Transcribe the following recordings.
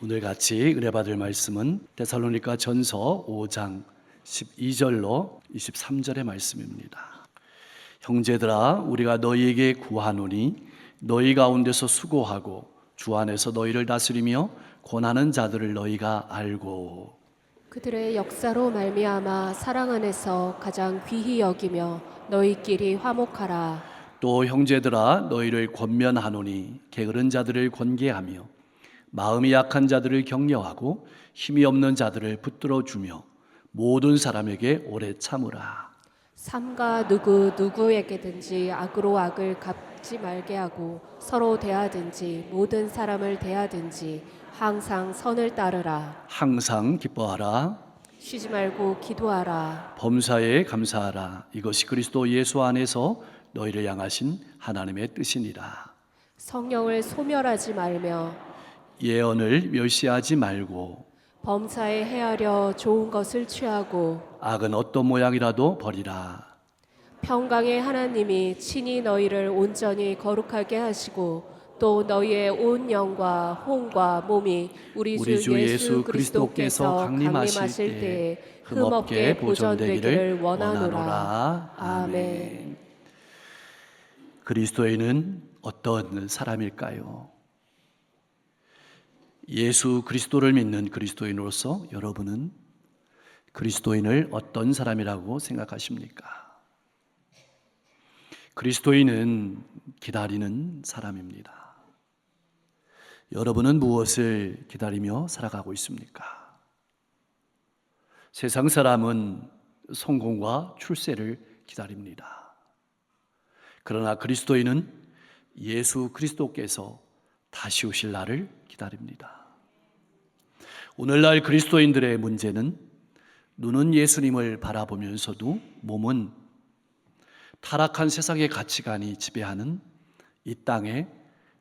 오늘 같이 은혜 받을 말씀은 데살로니가 전서 5장 12절로 23절의 말씀입니다. 형제들아, 우리가 너희에게 구하노니 너희 가운데서 수고하고 주 안에서 너희를 다스리며 권하는 자들을 너희가 알고 그들의 역사로 말미암아 사랑 안에서 가장 귀히 여기며 너희끼리 화목하라. 또 형제들아, 너희를 권면하노니 게으른 자들을 권계하며 마음이 약한 자들을 격려하고 힘이 없는 자들을 붙들어 주며 모든 사람에게 오래 참으라. 삼가 누구에게든지 악으로 악을 갚지 말게 하고 서로 대하든지 모든 사람을 대하든지 항상 선을 따르라. 항상 기뻐하라. 쉬지 말고 기도하라. 범사에 감사하라. 이것이 그리스도 예수 안에서 너희를 향하신 하나님의 뜻이니라. 성령을 소멸하지 말며 예언을 멸시하지 말고 범사에 헤아려 좋은 것을 취하고 악은 어떤 모양이라도 버리라. 평강의 하나님이 친히 너희를 온전히 거룩하게 하시고 또 너희의 온 영과 혼과 몸이 우리 주 예수 그리스도께서 강림하실 때에 흠없게 보존되기를 원하노라. 아멘. 그리스도인은 어떤 사람일까요? 예수 그리스도를 믿는 그리스도인으로서 여러분은 그리스도인을 어떤 사람이라고 생각하십니까? 그리스도인은 기다리는 사람입니다. 여러분은 무엇을 기다리며 살아가고 있습니까? 세상 사람은 성공과 출세를 기다립니다. 그러나 그리스도인은 예수 그리스도께서 다시 오실 날을 기다립니다. 오늘날 그리스도인들의 문제는 눈은 예수님을 바라보면서도 몸은 타락한 세상의 가치관이 지배하는 이 땅에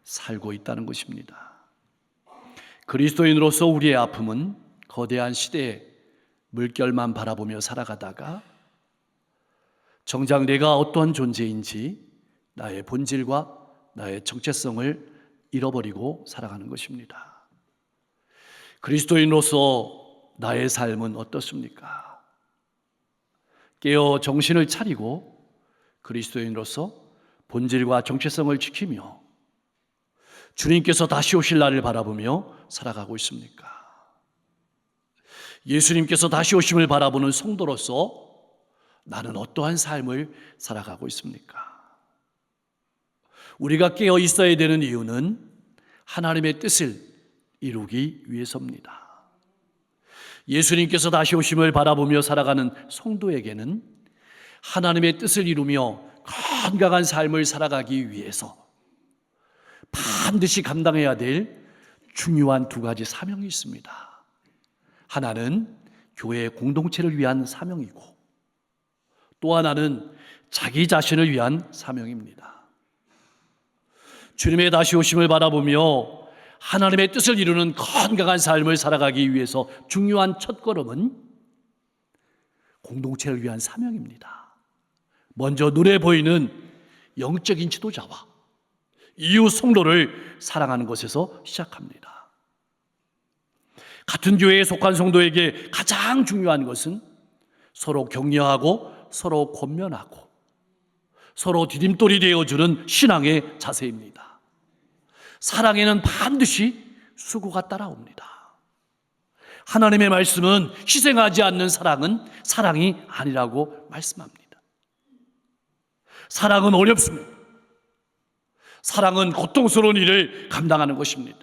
살고 있다는 것입니다. 그리스도인으로서 우리의 아픔은 거대한 시대의 물결만 바라보며 살아가다가 정작 내가 어떠한 존재인지 나의 본질과 나의 정체성을 잃어버리고 살아가는 것입니다. 그리스도인으로서 나의 삶은 어떻습니까? 깨어 정신을 차리고 그리스도인으로서 본질과 정체성을 지키며 주님께서 다시 오실 날을 바라보며 살아가고 있습니까? 예수님께서 다시 오심을 바라보는 성도로서 나는 어떠한 삶을 살아가고 있습니까? 우리가 깨어 있어야 되는 이유는 하나님의 뜻을 이루기 위해서입니다. 예수님께서 다시 오심을 바라보며 살아가는 성도에게는 하나님의 뜻을 이루며 건강한 삶을 살아가기 위해서 반드시 감당해야 될 중요한 두 가지 사명이 있습니다. 하나는 교회 공동체를 위한 사명이고 또 하나는 자기 자신을 위한 사명입니다. 주님의 다시 오심을 바라보며 하나님의 뜻을 이루는 건강한 삶을 살아가기 위해서 중요한 첫걸음은 공동체를 위한 사명입니다. 먼저 눈에 보이는 영적인 지도자와 이웃 성도를 사랑하는 것에서 시작합니다. 같은 교회에 속한 성도에게 가장 중요한 것은 서로 격려하고 서로 권면하고 서로 디딤돌이 되어주는 신앙의 자세입니다. 사랑에는 반드시 수고가 따라옵니다. 하나님의 말씀은 희생하지 않는 사랑은 사랑이 아니라고 말씀합니다. 사랑은 어렵습니다. 사랑은 고통스러운 일을 감당하는 것입니다.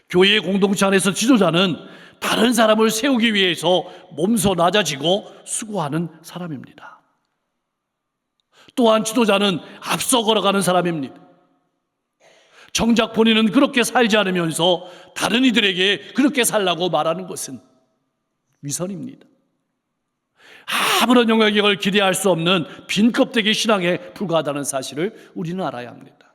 교회의 공동체 안에서 지도자는 다른 사람을 세우기 위해서 몸소 낮아지고 수고하는 사람입니다. 또한 지도자는 앞서 걸어가는 사람입니다. 정작 본인은 그렇게 살지 않으면서 다른 이들에게 그렇게 살라고 말하는 것은 위선입니다. 아무런 영향력을 기대할 수 없는 빈 껍데기 신앙에 불과하다는 사실을 우리는 알아야 합니다.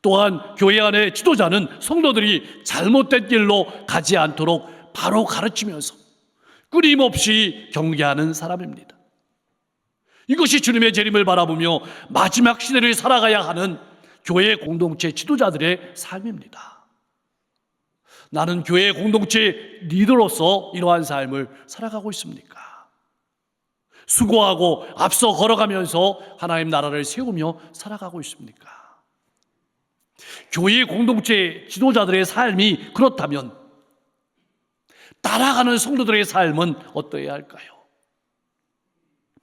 또한 교회 안의 지도자는 성도들이 잘못된 길로 가지 않도록 바로 가르치면서 끊임없이 경계하는 사람입니다. 이것이 주님의 재림을 바라보며 마지막 시대를 살아가야 하는 교회 공동체 지도자들의 삶입니다. 나는 교회 공동체 리더로서 이러한 삶을 살아가고 있습니까? 수고하고 앞서 걸어가면서 하나님 나라를 세우며 살아가고 있습니까? 교회 공동체 지도자들의 삶이 그렇다면 따라가는 성도들의 삶은 어떠해야 할까요?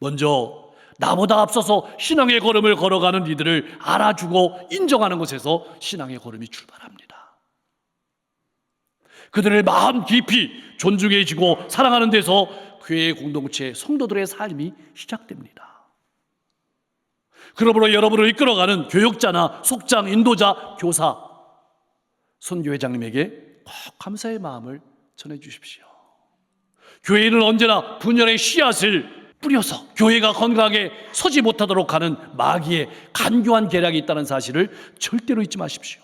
먼저 나보다 앞서서 신앙의 걸음을 걸어가는 이들을 알아주고 인정하는 것에서 신앙의 걸음이 출발합니다. 그들을 마음 깊이 존중해주고 사랑하는 데서 교회 공동체 성도들의 삶이 시작됩니다. 그러므로 여러분을 이끌어가는 교역자나 속장, 인도자, 교사, 선교회장님에게 꼭 감사의 마음을 전해주십시오. 교회는 언제나 분열의 씨앗을 뿌려서 교회가 건강하게 서지 못하도록 하는 마귀의 간교한 계략이 있다는 사실을 절대로 잊지 마십시오.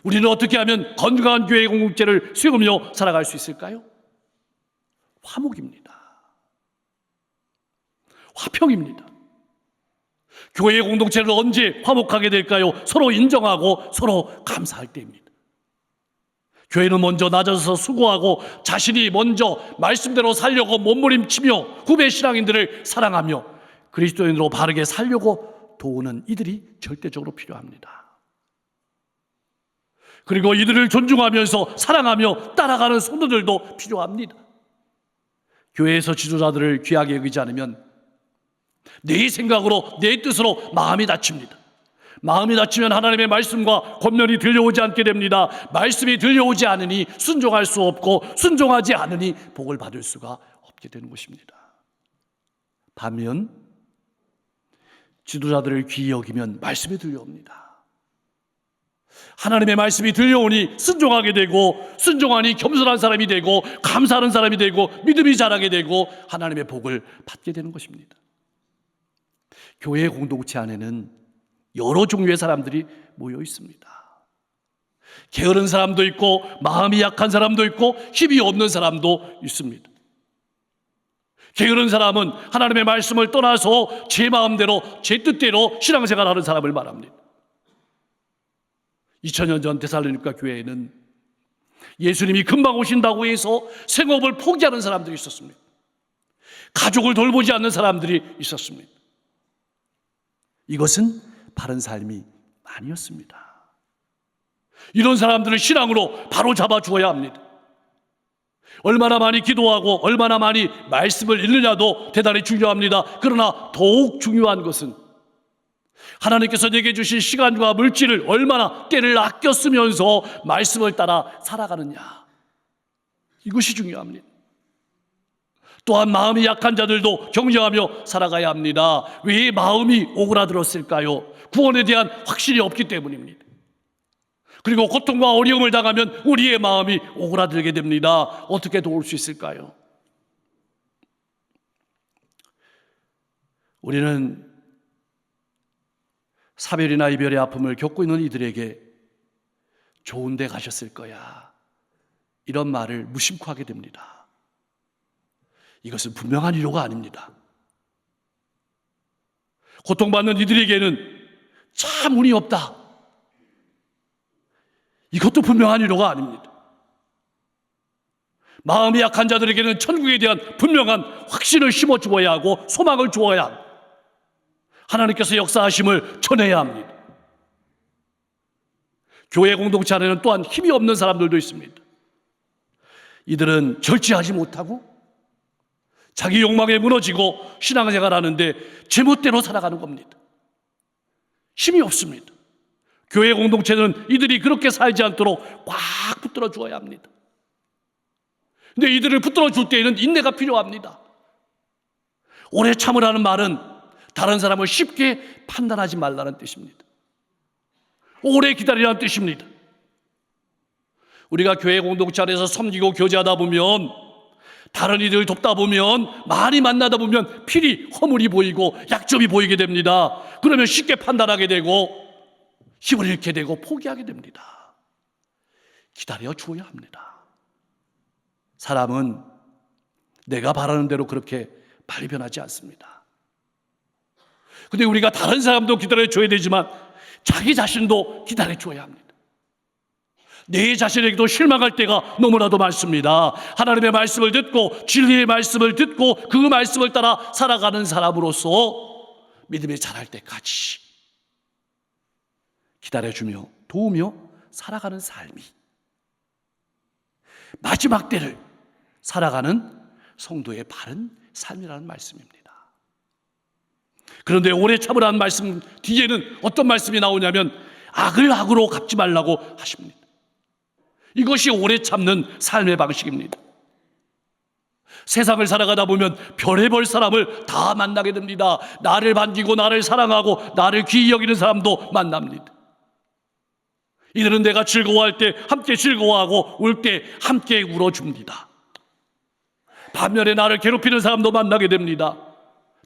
우리는 어떻게 하면 건강한 교회 공동체를 세우며 살아갈 수 있을까요? 화목입니다. 화평입니다. 교회 공동체를 언제 화목하게 될까요? 서로 인정하고 서로 감사할 때입니다. 교회는 먼저 낮아서 수고하고 자신이 먼저 말씀대로 살려고 몸부림치며 후배 신앙인들을 사랑하며 그리스도인으로 바르게 살려고 도우는 이들이 절대적으로 필요합니다. 그리고 이들을 존중하면서 사랑하며 따라가는 성도들도 필요합니다. 교회에서 지도자들을 귀하게 여기지 않으면 내 생각으로 내 뜻으로 마음이 다칩니다. 마음이 다치면 하나님의 말씀과 권면이 들려오지 않게 됩니다. 말씀이 들려오지 않으니 순종할 수 없고 순종하지 않으니 복을 받을 수가 없게 되는 것입니다. 반면 지도자들을 귀히 여기면 말씀이 들려옵니다. 하나님의 말씀이 들려오니 순종하게 되고 순종하니 겸손한 사람이 되고 감사하는 사람이 되고 믿음이 자라게 되고 하나님의 복을 받게 되는 것입니다. 교회 공동체 안에는 여러 종류의 사람들이 모여 있습니다. 게으른 사람도 있고 마음이 약한 사람도 있고 힘이 없는 사람도 있습니다. 게으른 사람은 하나님의 말씀을 떠나서 제 마음대로 제 뜻대로 신앙생활하는 사람을 말합니다. 2000년 전 데살로니가 교회에는 예수님이 금방 오신다고 해서 생업을 포기하는 사람들이 있었습니다. 가족을 돌보지 않는 사람들이 있었습니다. 이것은 바른 삶이 아니었습니다. 이런 사람들을 신앙으로 바로 잡아 주어야 합니다. 얼마나 많이 기도하고 얼마나 많이 말씀을 읽느냐도 대단히 중요합니다. 그러나 더욱 중요한 것은 하나님께서 내게 주신 시간과 물질을 얼마나 때를 아껴 쓰면서 말씀을 따라 살아가느냐, 이것이 중요합니다. 또한 마음이 약한 자들도 격려하며 살아가야 합니다. 왜 마음이 오그라들었을까요? 구원에 대한 확신이 없기 때문입니다. 그리고 고통과 어려움을 당하면 우리의 마음이 오그라들게 됩니다. 어떻게 도울 수 있을까요? 우리는 사별이나 이별의 아픔을 겪고 있는 이들에게 좋은 데 가셨을 거야, 이런 말을 무심코 하게 됩니다. 이것은 분명한 위로가 아닙니다. 고통받는 이들에게는 참 운이 없다, 이것도 분명한 위로가 아닙니다. 마음이 약한 자들에게는 천국에 대한 분명한 확신을 심어주어야 하고 소망을 주어야 합니다. 하나님께서 역사하심을 전해야 합니다. 교회 공동체 안에는 또한 힘이 없는 사람들도 있습니다. 이들은 절제하지 못하고 자기 욕망에 무너지고 신앙생활 하는데 제멋대로 살아가는 겁니다. 힘이 없습니다. 교회 공동체는 이들이 그렇게 살지 않도록 꽉 붙들어 주어야 합니다. 근데 이들을 붙들어 줄 때에는 인내가 필요합니다. 오래 참으라는 말은 다른 사람을 쉽게 판단하지 말라는 뜻입니다. 오래 기다리라는 뜻입니다. 우리가 교회 공동체 안에서 섬기고 교제하다 보면, 다른 이들을 돕다 보면, 많이 만나다 보면 필히 허물이 보이고 약점이 보이게 됩니다. 그러면 쉽게 판단하게 되고 힘을 잃게 되고 포기하게 됩니다. 기다려 주어야 합니다. 사람은 내가 바라는 대로 그렇게 빨리 변하지 않습니다. 근데 우리가 다른 사람도 기다려 줘야 되지만 자기 자신도 기다려 줘야 합니다. 내 자신에게도 실망할 때가 너무나도 많습니다. 하나님의 말씀을 듣고 진리의 말씀을 듣고 그 말씀을 따라 살아가는 사람으로서 믿음이 자랄 때까지 기다려주며 도우며 살아가는 삶이 마지막 때를 살아가는 성도의 바른 삶이라는 말씀입니다. 그런데 오래 참으라는 말씀 뒤에는 어떤 말씀이 나오냐면 악을 악으로 갚지 말라고 하십니다. 이것이 오래 참는 삶의 방식입니다. 세상을 살아가다 보면 별의별 사람을 다 만나게 됩니다. 나를 반기고 나를 사랑하고 나를 귀히 여기는 사람도 만납니다. 이들은 내가 즐거워할 때 함께 즐거워하고 울 때 함께 울어줍니다. 반면에 나를 괴롭히는 사람도 만나게 됩니다.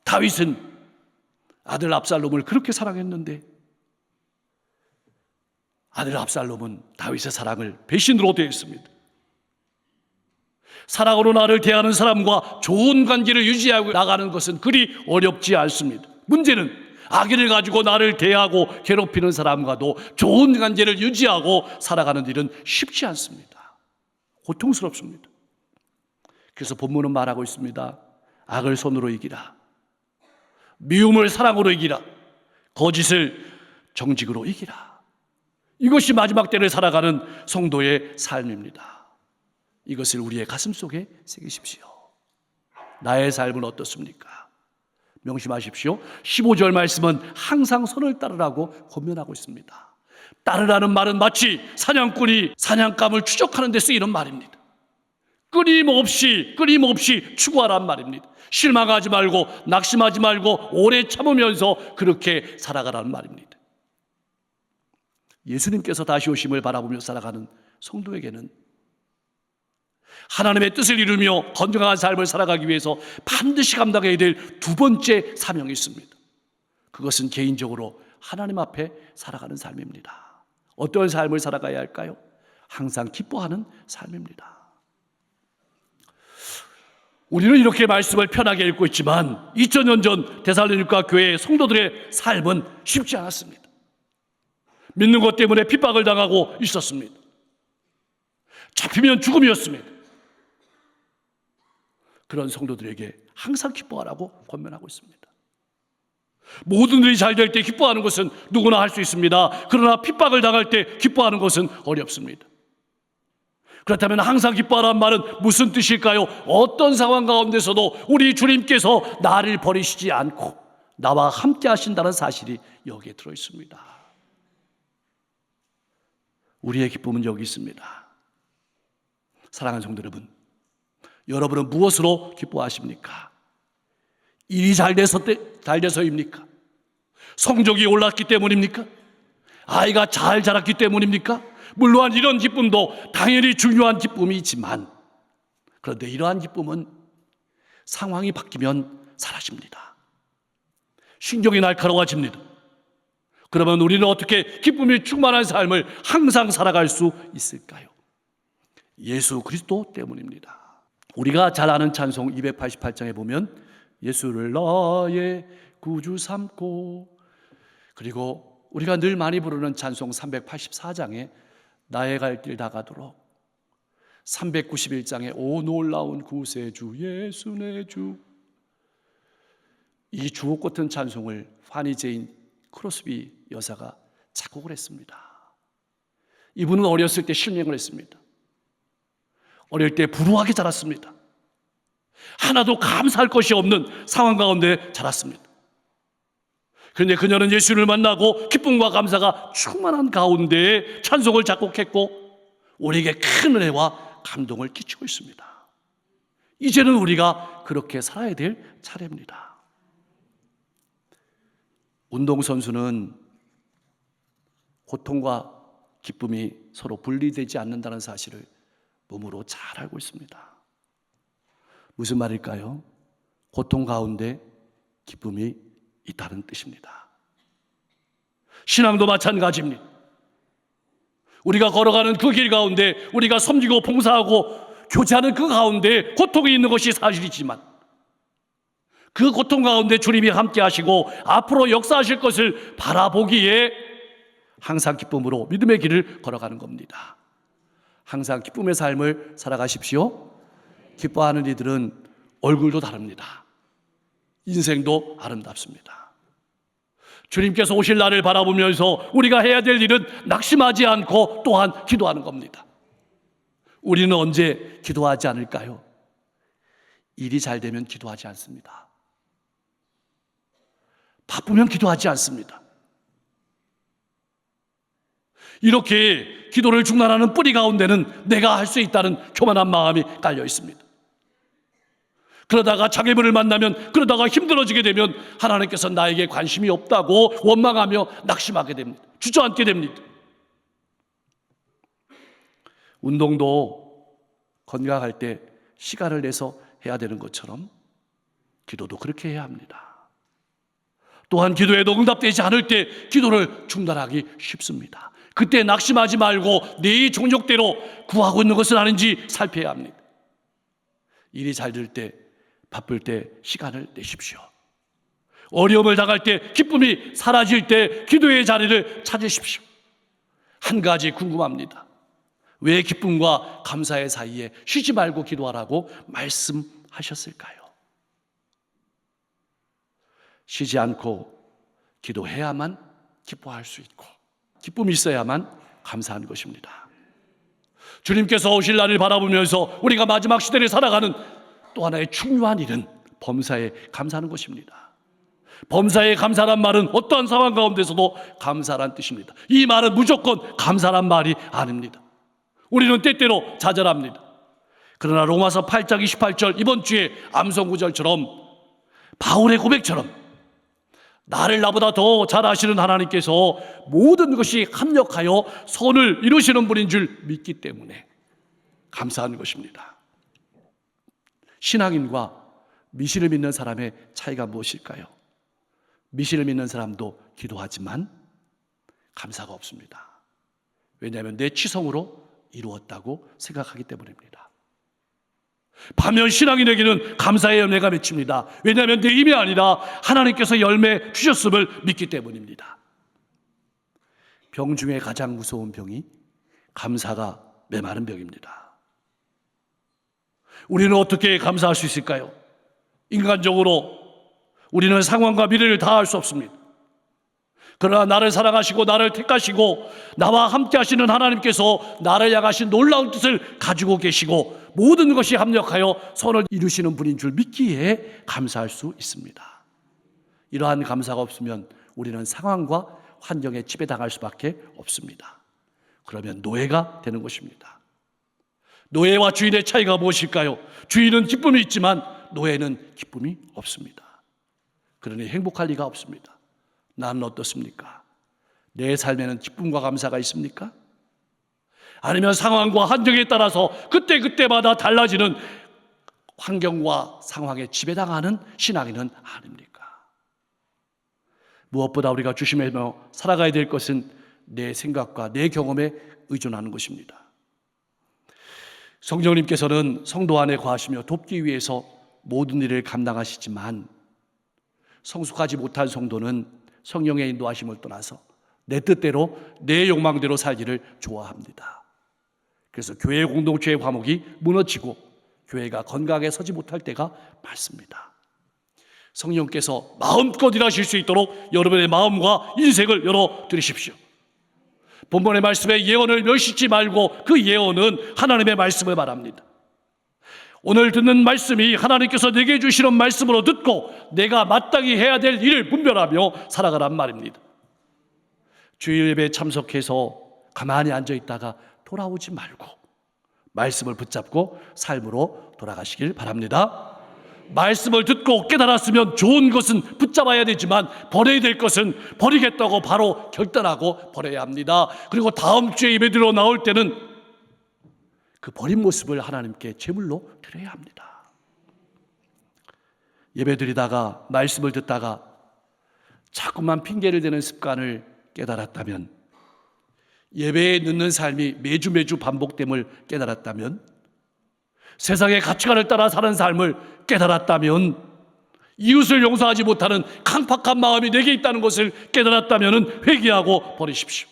다윗은 아들 압살롬을 그렇게 사랑했는데 아들 압살롬은 다윗의 사랑을 배신으로 대했습니다. 사랑으로 나를 대하는 사람과 좋은 관계를 유지하고 나가는 것은 그리 어렵지 않습니다. 문제는 악의를 가지고 나를 대하고 괴롭히는 사람과도 좋은 관계를 유지하고 살아가는 일은 쉽지 않습니다. 고통스럽습니다. 그래서 본문은 말하고 있습니다. 악을 손으로 이기라. 미움을 사랑으로 이기라. 거짓을 정직으로 이기라. 이것이 마지막 때를 살아가는 성도의 삶입니다. 이것을 우리의 가슴 속에 새기십시오. 나의 삶은 어떻습니까? 명심하십시오. 15절 말씀은 항상 선을 따르라고 권면하고 있습니다. 따르라는 말은 마치 사냥꾼이 사냥감을 추적하는 데 쓰이는 말입니다. 끊임없이 추구하란 말입니다. 실망하지 말고 낙심하지 말고 오래 참으면서 그렇게 살아가라는 말입니다. 예수님께서 다시 오심을 바라보며 살아가는 성도에게는 하나님의 뜻을 이루며 건강한 삶을 살아가기 위해서 반드시 감당해야 될 두 번째 사명이 있습니다. 그것은 개인적으로 하나님 앞에 살아가는 삶입니다. 어떤 삶을 살아가야 할까요? 항상 기뻐하는 삶입니다. 우리는 이렇게 말씀을 편하게 읽고 있지만 2000년 전 데살로니가 교회의 성도들의 삶은 쉽지 않았습니다. 믿는 것 때문에 핍박을 당하고 있었습니다. 잡히면 죽음이었습니다. 그런 성도들에게 항상 기뻐하라고 권면하고 있습니다. 모든 일이 잘 될 때 기뻐하는 것은 누구나 할 수 있습니다. 그러나 핍박을 당할 때 기뻐하는 것은 어렵습니다. 그렇다면 항상 기뻐하라는 말은 무슨 뜻일까요? 어떤 상황 가운데서도 우리 주님께서 나를 버리시지 않고 나와 함께 하신다는 사실이 여기에 들어 있습니다. 우리의 기쁨은 여기 있습니다. 사랑하는 성도 여러분, 여러분은 무엇으로 기뻐하십니까? 일이 잘 돼서입니까? 성적이 올랐기 때문입니까? 아이가 잘 자랐기 때문입니까? 물론 이런 기쁨도 당연히 중요한 기쁨이지만 그런데 이러한 기쁨은 상황이 바뀌면 사라집니다. 신경이 날카로워집니다. 그러면 우리는 어떻게 기쁨이 충만한 삶을 항상 살아갈 수 있을까요? 예수 그리스도 때문입니다. 우리가 잘 아는 찬송 288장에 보면 예수를 나의 구주 삼고, 그리고 우리가 늘 많이 부르는 찬송 384장에 나의 갈 길 다 가도록, 391장에 오 놀라운 구세주 예수 내 주, 이 주옥 같은 찬송을 파니 제인 크로스비 여사가 작곡을 했습니다. 이분은 어렸을 때 실명을 했습니다. 어릴 때 불우하게 자랐습니다. 하나도 감사할 것이 없는 상황 가운데 자랐습니다. 그런데 그녀는 예수를 만나고 기쁨과 감사가 충만한 가운데 찬송을 작곡했고 우리에게 큰 은혜와 감동을 끼치고 있습니다. 이제는 우리가 그렇게 살아야 될 차례입니다. 운동선수는 고통과 기쁨이 서로 분리되지 않는다는 사실을 몸으로 잘 알고 있습니다. 무슨 말일까요? 고통 가운데 기쁨이 있다는 뜻입니다. 신앙도 마찬가지입니다. 우리가 걸어가는 그 길 가운데 우리가 섬기고 봉사하고 교제하는 그 가운데 고통이 있는 것이 사실이지만 그 고통 가운데 주님이 함께 하시고 앞으로 역사하실 것을 바라보기에 항상 기쁨으로 믿음의 길을 걸어가는 겁니다. 항상 기쁨의 삶을 살아가십시오. 기뻐하는 이들은 얼굴도 다릅니다. 인생도 아름답습니다. 주님께서 오실 날을 바라보면서 우리가 해야 될 일은 낙심하지 않고 또한 기도하는 겁니다. 우리는 언제 기도하지 않을까요? 일이 잘 되면 기도하지 않습니다. 바쁘면 기도하지 않습니다. 이렇게 기도를 중단하는 뿌리 가운데는 내가 할 수 있다는 교만한 마음이 깔려 있습니다. 그러다가 장애물을 만나면, 그러다가 힘들어지게 되면 하나님께서 나에게 관심이 없다고 원망하며 낙심하게 됩니다. 주저앉게 됩니다. 운동도 건강할 때 시간을 내서 해야 되는 것처럼 기도도 그렇게 해야 합니다. 또한 기도에도 응답되지 않을 때 기도를 중단하기 쉽습니다. 그때 낙심하지 말고 내 종족대로 구하고 있는 것은 아닌지 살펴야 합니다. 일이 잘 될 때, 바쁠 때 시간을 내십시오. 어려움을 당할 때, 기쁨이 사라질 때 기도의 자리를 찾으십시오. 한 가지 궁금합니다. 왜 기쁨과 감사의 사이에 쉬지 말고 기도하라고 말씀하셨을까요? 쉬지 않고 기도해야만 기뻐할 수 있고, 기쁨이 있어야만 감사하는 것입니다. 주님께서 오실 날을 바라보면서 우리가 마지막 시대를 살아가는 또 하나의 중요한 일은 범사에 감사하는 것입니다. 범사에 감사란 말은 어떠한 상황 가운데서도 감사란 뜻입니다. 이 말은 무조건 감사란 말이 아닙니다. 우리는 때때로 좌절합니다. 그러나 로마서 8장 28절, 이번 주에 암송구절처럼, 바울의 고백처럼 나를 나보다 더 잘 아시는 하나님께서 모든 것이 합력하여 선을 이루시는 분인 줄 믿기 때문에 감사하는 것입니다. 신앙인과 미신을 믿는 사람의 차이가 무엇일까요? 미신을 믿는 사람도 기도하지만 감사가 없습니다. 왜냐하면 내 치성으로 이루었다고 생각하기 때문입니다. 반면 신앙인에게는 감사의 열매가 맺힙니다. 왜냐하면 내 힘이 아니라 하나님께서 열매 주셨음을 믿기 때문입니다. 병 중에 가장 무서운 병이 감사가 메마른 병입니다. 우리는 어떻게 감사할 수 있을까요? 인간적으로 우리는 상황과 미래를 다 알 수 없습니다. 그러나 나를 사랑하시고 나를 택하시고 나와 함께 하시는 하나님께서 나를 향하신 놀라운 뜻을 가지고 계시고 모든 것이 합력하여 선을 이루시는 분인 줄 믿기에 감사할 수 있습니다. 이러한 감사가 없으면 우리는 상황과 환경에 지배당할 수밖에 없습니다. 그러면 노예가 되는 것입니다. 노예와 주인의 차이가 무엇일까요? 주인은 기쁨이 있지만 노예는 기쁨이 없습니다. 그러니 행복할 리가 없습니다. 나는 어떻습니까? 내 삶에는 기쁨과 감사가 있습니까? 아니면 상황과 환경에 따라서 그때그때마다 달라지는 환경과 상황에 지배당하는 신앙인은 아닙니까? 무엇보다 우리가 조심하며 살아가야 될 것은 내 생각과 내 경험에 의존하는 것입니다. 성령님께서는 성도 안에 거하시며 돕기 위해서 모든 일을 감당하시지만 성숙하지 못한 성도는 성령의 인도하심을 떠나서 내 뜻대로 내 욕망대로 살기를 좋아합니다. 그래서 교회 공동체의 화목이 무너지고 교회가 건강하게 서지 못할 때가 많습니다. 성령께서 마음껏 일하실 수 있도록 여러분의 마음과 인생을 열어드리십시오. 본문의 말씀에 예언을 멸시치 말고 그 예언은 하나님의 말씀을 말합니다. 오늘 듣는 말씀이 하나님께서 내게 주시는 말씀으로 듣고 내가 마땅히 해야 될 일을 분별하며 살아가란 말입니다. 주일 예배에 참석해서 가만히 앉아있다가 돌아오지 말고 말씀을 붙잡고 삶으로 돌아가시길 바랍니다. 말씀을 듣고 깨달았으면 좋은 것은 붙잡아야 되지만 버려야 될 것은 버리겠다고 바로 결단하고 버려야 합니다. 그리고 다음 주에 예배드리러 나올 때는 그 버린 모습을 하나님께 제물로 드려야 합니다. 예배드리다가 말씀을 듣다가 자꾸만 핑계를 대는 습관을 깨달았다면, 예배에 늦는 삶이 매주 반복됨을 깨달았다면, 세상의 가치관을 따라 사는 삶을 깨달았다면, 이웃을 용서하지 못하는 강팍한 마음이 내게 있다는 것을 깨달았다면 회개하고 버리십시오.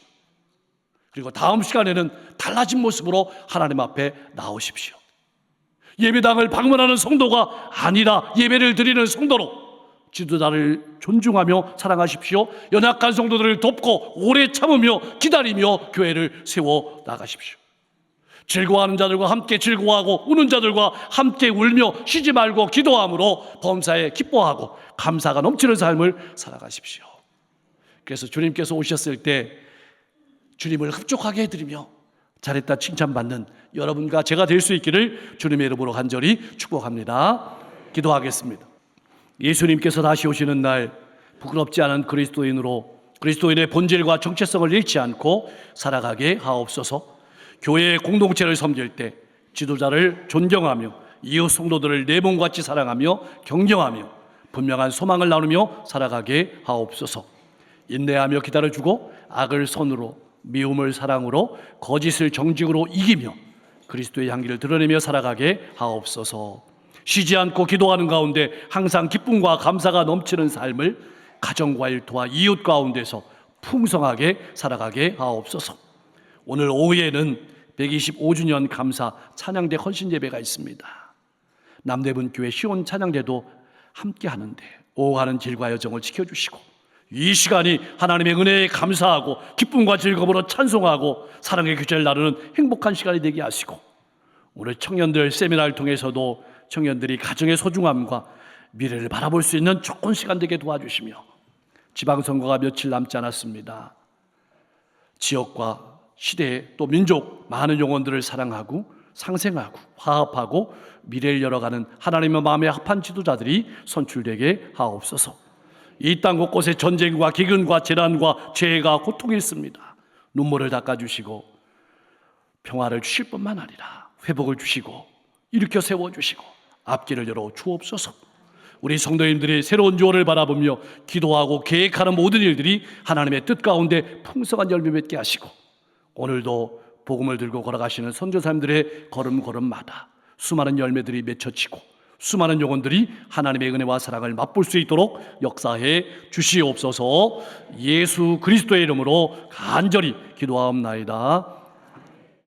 그리고 다음 시간에는 달라진 모습으로 하나님 앞에 나오십시오. 예배당을 방문하는 성도가 아니라 예배를 드리는 성도로 지도자를 존중하며 사랑하십시오. 연약한 성도들을 돕고 오래 참으며 기다리며 교회를 세워 나가십시오. 즐거워하는 자들과 함께 즐거워하고 우는 자들과 함께 울며 쉬지 말고 기도함으로 범사에 기뻐하고 감사가 넘치는 삶을 살아가십시오. 그래서 주님께서 오셨을 때 주님을 흡족하게 해드리며 잘했다 칭찬받는 여러분과 제가 될 수 있기를 주님의 이름으로 간절히 축복합니다. 기도하겠습니다. 예수님께서 다시 오시는 날 부끄럽지 않은 그리스도인으로 그리스도인의 본질과 정체성을 잃지 않고 살아가게 하옵소서. 교회의 공동체를 섬길 때 지도자를 존경하며 이웃 성도들을 내 몸같이 사랑하며 경영하며 분명한 소망을 나누며 살아가게 하옵소서. 인내하며 기다려주고 악을 선으로 미움을 사랑으로 거짓을 정직으로 이기며 그리스도의 향기를 드러내며 살아가게 하옵소서. 쉬지 않고 기도하는 가운데 항상 기쁨과 감사가 넘치는 삶을 가정과 일터와 이웃 가운데서 풍성하게 살아가게 하옵소서. 오늘 오후에는 125주년 감사 찬양대 헌신 예배가 있습니다. 남대문 교회 시온 찬양대도 함께 하는데 오가는 질과 여정을 지켜주시고 이 시간이 하나님의 은혜에 감사하고 기쁨과 즐거움으로 찬송하고 사랑의 교제를 나누는 행복한 시간이 되게 하시고 오늘 청년들 세미나를 통해서도 청년들이 가정의 소중함과 미래를 바라볼 수 있는 좋은 시간 되게 도와주시며 지방선거가 며칠 남지 않았습니다. 지역과 시대 또 민족 많은 영혼들을 사랑하고 상생하고 화합하고 미래를 열어가는 하나님의 마음에 합한 지도자들이 선출되게 하옵소서. 이 땅 곳곳에 전쟁과 기근과 재난과 죄가 고통이 있습니다. 눈물을 닦아주시고 평화를 주실 뿐만 아니라 회복을 주시고 일으켜 세워주시고 앞길을 열어 주옵소서. 우리 성도님들이 새로운 주원을 바라보며 기도하고 계획하는 모든 일들이 하나님의 뜻 가운데 풍성한 열매 맺게 하시고 오늘도 복음을 들고 걸어가시는 선교사님들의 걸음걸음마다 수많은 열매들이 맺혀지고 수많은 영혼들이 하나님의 은혜와 사랑을 맛볼 수 있도록 역사해 주시옵소서. 예수 그리스도의 이름으로 간절히 기도하옵나이다.